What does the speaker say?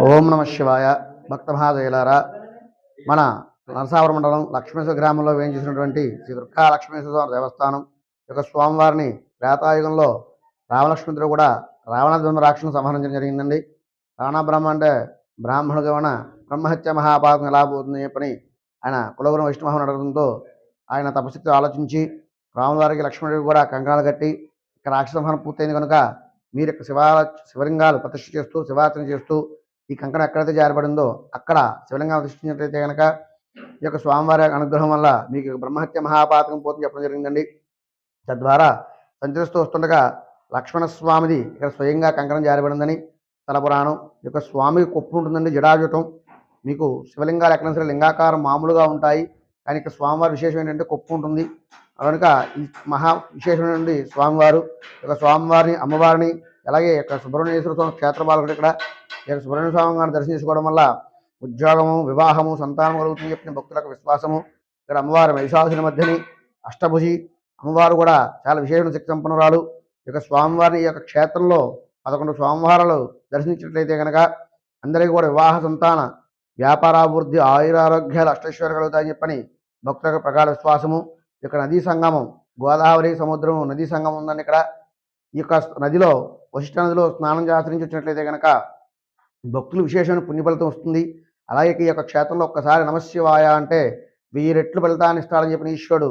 ఓం నమ శివాయ. భక్త మహాశైలారా, మన నరసాపురం మండలం లక్ష్మేశ్వర గ్రామంలో వేయించేసినటువంటి శ్రీ దుర్గా లక్ష్మేశ్వర దేవస్థానం యొక్క స్వామివారిని త్రేతాయుగంలో రామలక్ష్మణుడు కూడా రావణ రాక్షసులను సంహరించడం జరిగిందండి. రావణ బ్రహ్మ అంటే బ్రాహ్మణుడు గమన బ్రహ్మహత్య మహాపాతం ఎలా పోతుంది చెప్పని ఆయన కులగురు వైష్ణవని అడగడంతో ఆయన తపశక్తి ఆలోచించి రామువారికి లక్ష్మణుడికి కూడా కంకణాలు కట్టి ఇక రాక్షస సంహారం పూర్తయింది కనుక మీరు యొక్క శివలింగాలు ప్రతిష్ఠ చేస్తూ శివార్చన చేస్తూ ఈ కంకణం ఎక్కడైతే జారబడిందో అక్కడ శివలింగం ప్రతిష్ఠించినట్లయితే కనుక ఈ యొక్క స్వామివారి అనుగ్రహం వల్ల మీకు బ్రహ్మహత్య మహాపాతకం పోతుంది చెప్పడం జరిగిందండి. తద్వారా సంచరిస్తూ వస్తుండగా లక్ష్మణస్వామిది ఇక్కడ స్వయంగా కంకణం జారబడిందని స్థల పురాణం. ఈ యొక్క స్వామికి కొప్పు ఉంటుందండి, జడాజుటం. మీకు శివలింగాలు ఎక్కడైనా సరే లింగాకారం మామూలుగా ఉంటాయి, కానీ ఇక్కడ స్వామివారి విశేషం ఏంటంటే కొప్పు ఉంటుంది కనుక ఈ మహా విశేషమైనటువంటి స్వామివారు యొక్క స్వామివారిని అమ్మవారిని అలాగే యొక్క సుబ్రహ్మణ్యేశ్వర స్వామి క్షేత్ర బాలకుడు ఇక్కడ ఈ యొక్క సుబ్రహ్మణ్య స్వామి గారిని దర్శనం చేసుకోవడం వల్ల ఉద్యోగము, వివాహము, సంతానం కలుగుతుంది చెప్పిన భక్తులకు విశ్వాసము. ఇక్కడ అమ్మవారి మహిషాసుని మధ్యని అష్టభుజి అమ్మవారు కూడా చాలా విశేషమైన శక్తి సంపన్నురాలు. ఈ యొక్క స్వామివారిని ఈ యొక్క క్షేత్రంలో 11 స్వామివారాలు దర్శించినట్లయితే కనుక అందరికీ కూడా వివాహ, సంతాన, వ్యాపారాభివృద్ధి, ఆయురారోగ్యాలు, అష్టైశ్వర్యాలు కలుగుతాయని చెప్పని భక్తులకు ప్రగాఢ విశ్వాసము. ఇక్కడ నదీ సంగమం, గోదావరి సముద్రం నదీ సంగమం ఉందండి. ఇక్కడ ఈ యొక్క నదిలో వశిష్ఠ నదిలో స్నానం ఆచరించి వచ్చినట్లయితే కనుక భక్తులు విశేషమైన పుణ్యఫలితం వస్తుంది. అలాగే ఈ యొక్క క్షేత్రంలో ఒక్కసారి నమశివాయ అంటే 1000 రెట్లు ఫలితాన్ని ఇస్తాడని చెప్పిన ఈశ్వరుడు